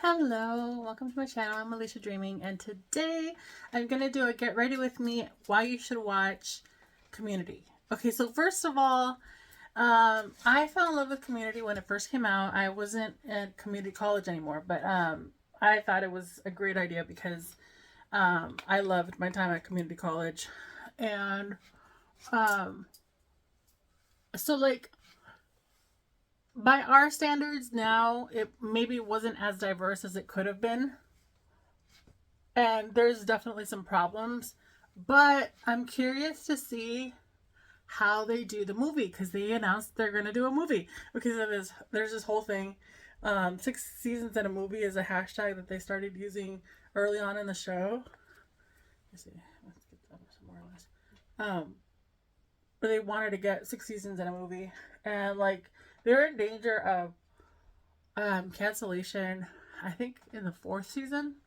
Hello, welcome to my channel. I'm Alicia Dreaming, and today I'm gonna do a get ready with me why you should watch Community. Okay, so first of all, I fell in love with Community when it first came out. I wasn't at community college anymore, but I thought it was a great idea because I loved my time at community college, and um, so like by our standards now, it maybe wasn't as diverse as it could have been. And there's definitely some problems, but I'm curious to see how they do the movie because they announced they're going to do a movie because of this. There's this whole thing. 6 seasons in a movie is a hashtag that they started using early on in the show. Let's see, let's get that somewhere else. But they wanted to get 6 seasons in a movie, and like they're in danger of cancellation. I think in the fourth season.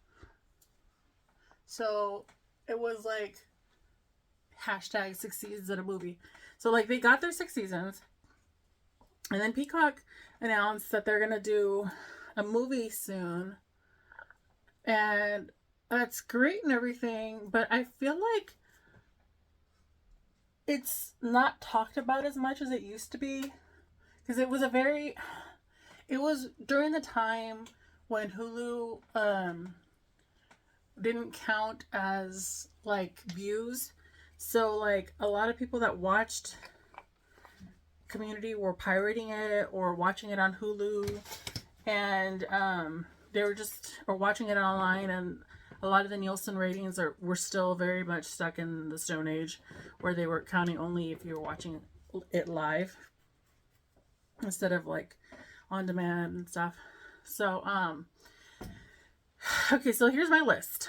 So it was like hashtag 6 seasons in a movie. So like they got their 6 seasons, and then Peacock announced that they're gonna do a movie soon, and that's great and everything. But I feel like it's not talked about as much as it used to be because it was during the time when Hulu didn't count as like views. So like a lot of people that watched Community were pirating it or watching it on Hulu, and they were just or watching it online, and a lot of the Nielsen ratings were still very much stuck in the Stone Age, where they were counting only if you were watching it live instead of like on demand and stuff. So okay, so here's my list.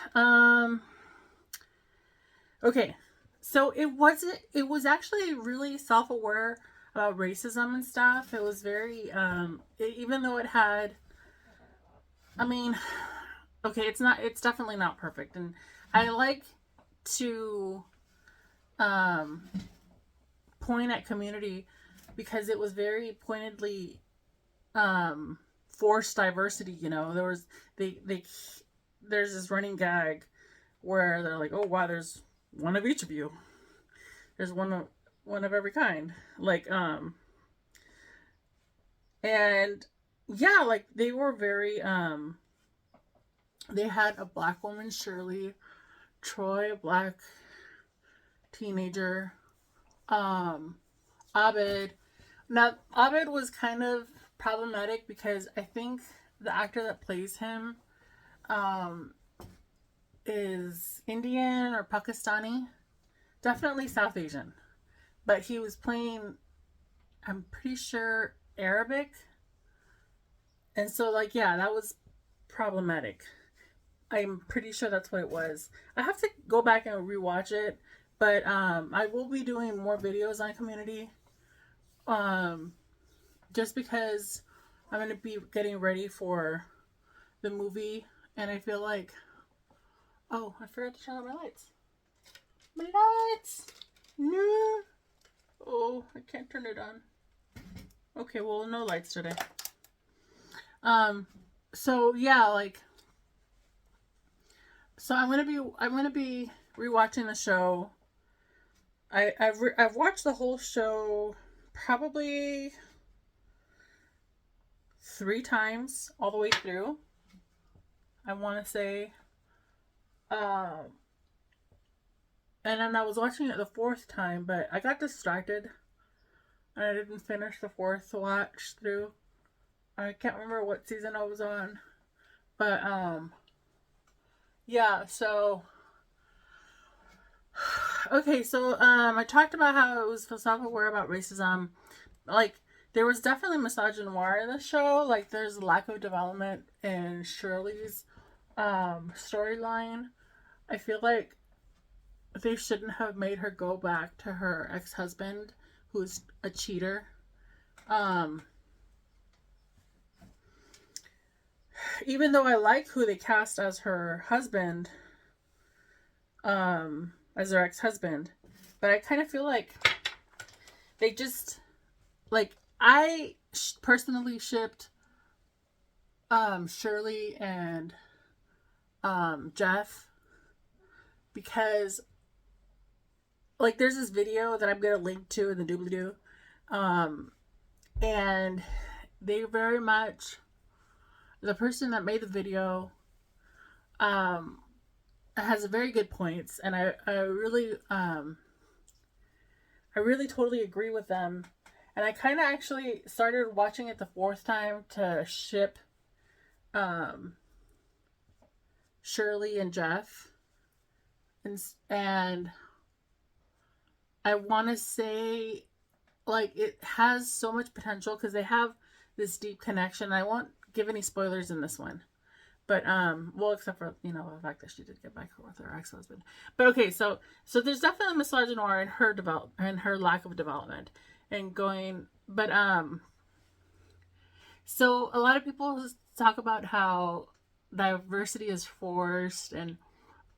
Okay, so it was actually really self-aware about racism and stuff. It was very even though it had, I mean, okay, it's definitely not perfect, and I like to um point at Community because it was very pointedly forced diversity. They there's this running gag where they're like, oh wow, there's one of each of you. There's one of every kind. Like and yeah, like they were very they had a black woman, Shirley, Troy, a black teenager, um Abed. Now Abed was kind of problematic because I think the actor that plays him um is Indian or Pakistani, definitely South Asian, but he was playing, I'm pretty sure, Arabic. And so, like, yeah, that was problematic. I'm pretty sure that's what it was. I have to go back and rewatch it, but I will be doing more videos on Community um, just because I'm going to be getting ready for the movie, and I feel like, oh, I forgot to turn on my lights. My lights! No! Oh, I can't turn it on. Okay, well, no lights today. Um, so yeah, like, so I'm gonna be rewatching the show. I've watched the whole show probably 3 times all the way through. I want to say, um, and then I was watching it the fourth time, but I got distracted and I didn't finish the fourth watch through. I can't remember what season I was on, but yeah. So okay, so I talked about how it was self-aware about racism. Like there was definitely misogynoir in the show. Like there's a lack of development in Shirley's storyline. I feel like they shouldn't have made her go back to her ex-husband, who's a cheater. Um, Even though I like who they cast as her husband, as their ex-husband, but I kind of feel like they just like I personally shipped Shirley and Jeff, because like there's this video that I'm gonna link to in the doobly doo, and they very much, the person that made the video um has very good points, and I really totally agree with them. And I kind of actually started watching it the fourth time to ship um Shirley and Jeff, and I want to say like it has so much potential because they have this deep connection. I won't give any spoilers in this one. But well, except for the fact that she did get back with her ex-husband. But okay, so there's definitely misogynoir in her develop and her lack of development and going. But so a lot of people talk about how diversity is forced, and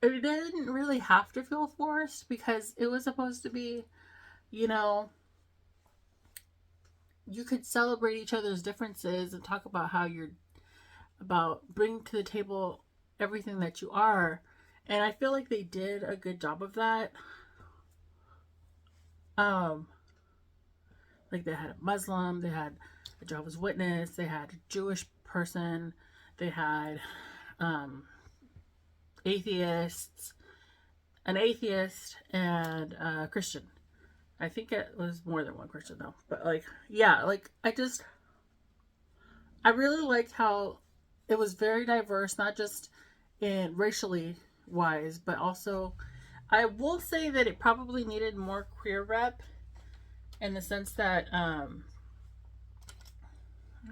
it didn't really have to feel forced because it was supposed to be, you know, you could celebrate each other's differences and talk about how you're about bringing to the table everything that you are. And I feel like they did a good job of that. Um, like they had a Muslim, they had a Jehovah's Witness, they had a Jewish person, they had atheists, an atheist, and a Christian. I think it was more than one Christian though. But like, yeah, like I really liked how it was very diverse, not just in racially wise, but also I will say that it probably needed more queer rep in the sense that let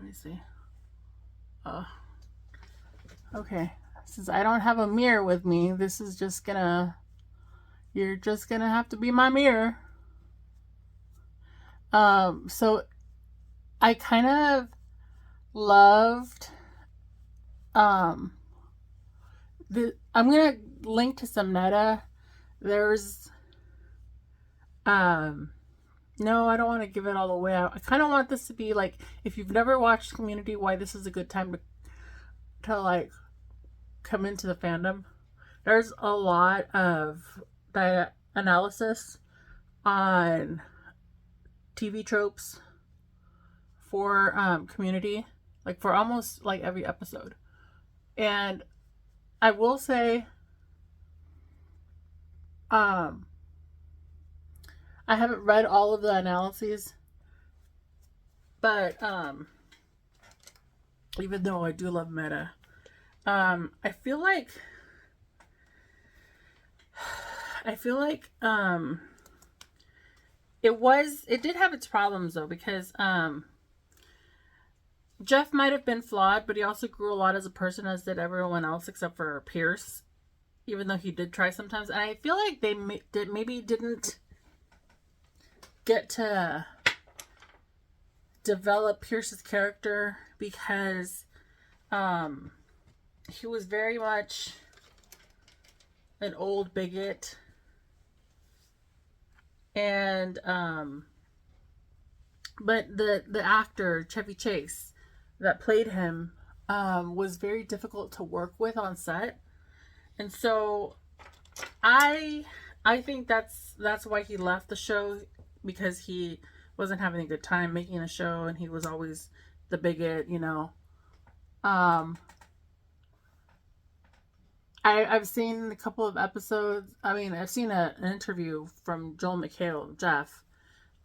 me see. Uh okay. Since I don't have a mirror with me, this is just gonna you're just gonna have to be my mirror. So I kind of loved um I'm gonna link to some meta. There's no, I don't want to give it all away. I kind of want this to be like, if you've never watched Community, why this is a good time to like come into the fandom. There's a lot of the analysis on TV tropes for Community, like for almost like every episode. And I will say, I haven't read all of the analyses, but even though I do love meta, I feel like it did have its problems though, because Jeff might have been flawed, but he also grew a lot as a person, as did everyone else except for Pierce, even though he did try sometimes. And I feel like they maybe didn't get to develop Pierce's character because he was very much an old bigot, and but the actor Chevy Chase that played him was very difficult to work with on set, and so I think that's why he left the show, because he wasn't having a good time making the show, and he was always the bigot, I've seen a couple of episodes. I mean, I've seen an interview from Joel McHale, Jeff,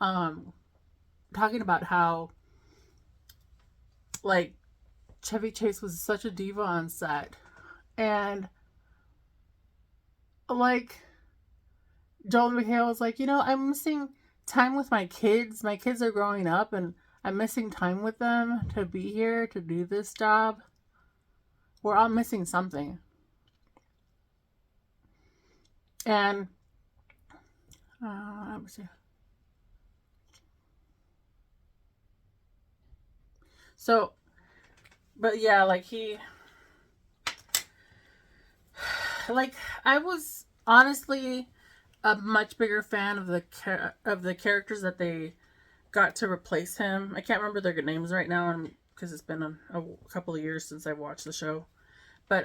talking about how, like, Chevy Chase was such a diva on set. And, like, Joel McHale was like, I'm missing time with my kids. My kids are growing up, and I'm missing time with them to be here, to do this job. We're all missing something. And let me see. So, but yeah, like I was honestly a much bigger fan of the characters that they got to replace him. I can't remember their names right now, and because it's been a couple of years since I've watched the show. But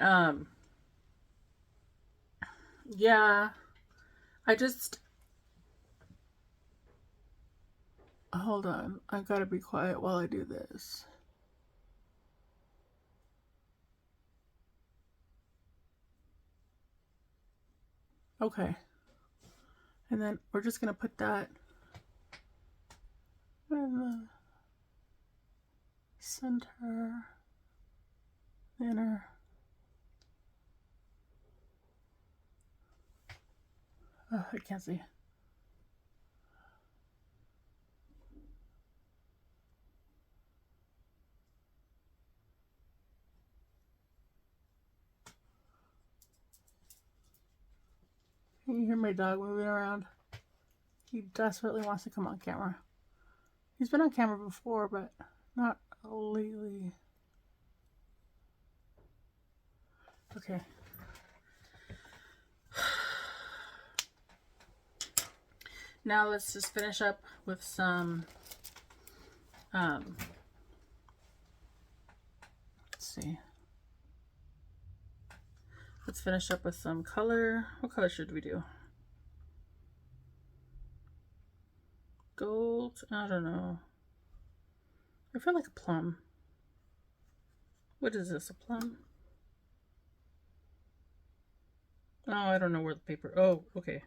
yeah, I just hold on. I gotta be quiet while I do this. Okay, and then we're just gonna put that in the center, inner. Oh, I can't see. Can you hear my dog moving around? He desperately wants to come on camera. He's been on camera before, but not lately. Okay. Now let's just finish up with some, let's see. Let's finish up with some color. What color should we do? Gold? I don't know. I feel like a plum. What is this, a plum? Oh, I don't know where the paper... Oh, okay.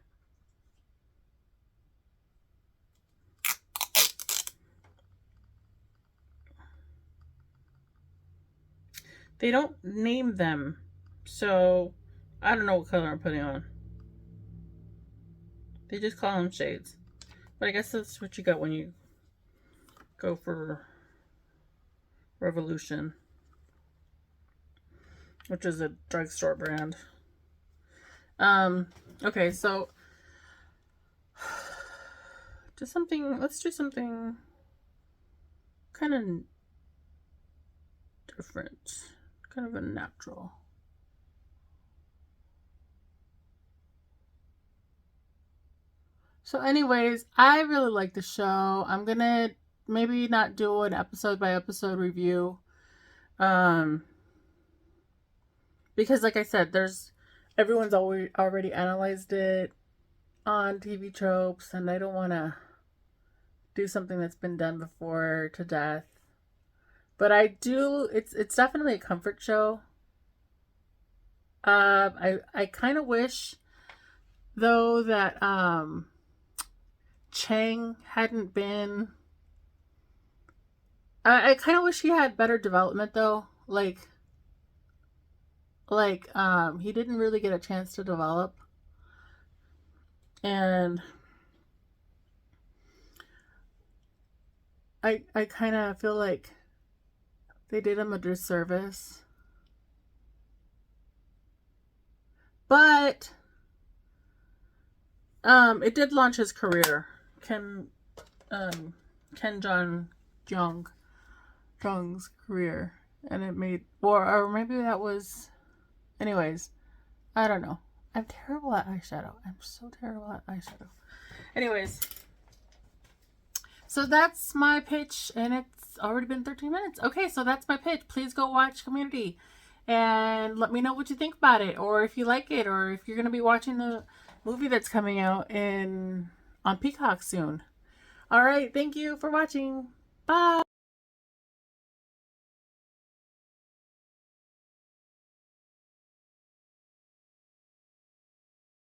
They don't name them, so I don't know what color I'm putting on. They just call them shades. But I guess that's what you got when you go for Revolution, which is a drugstore brand. Okay, so just something, let's do something kind of different, kind of a natural. So anyways, I really like the show. I'm gonna maybe not do an episode by episode review. Because like I said, everyone's already analyzed it on TV Tropes, and I don't want to do something that's been done before to death. But I do, it's definitely a comfort show. I kind of wish though that Chang hadn't been. I kind of wish he had better development though. Like he didn't really get a chance to develop, and I kind of feel like they did him a disservice. But it did launch his career. Ken Jeong's career, and it made, or maybe that was, anyways, I don't know. I'm terrible at eyeshadow. I'm so terrible at eyeshadow. Anyways, so that's my pitch, and it's already been 13 minutes. Okay, so that's my pitch. Please go watch Community and let me know what you think about it, or if you like it, or if you're going to be watching the movie that's coming out on Peacock soon. All right, thank you for watching. Bye.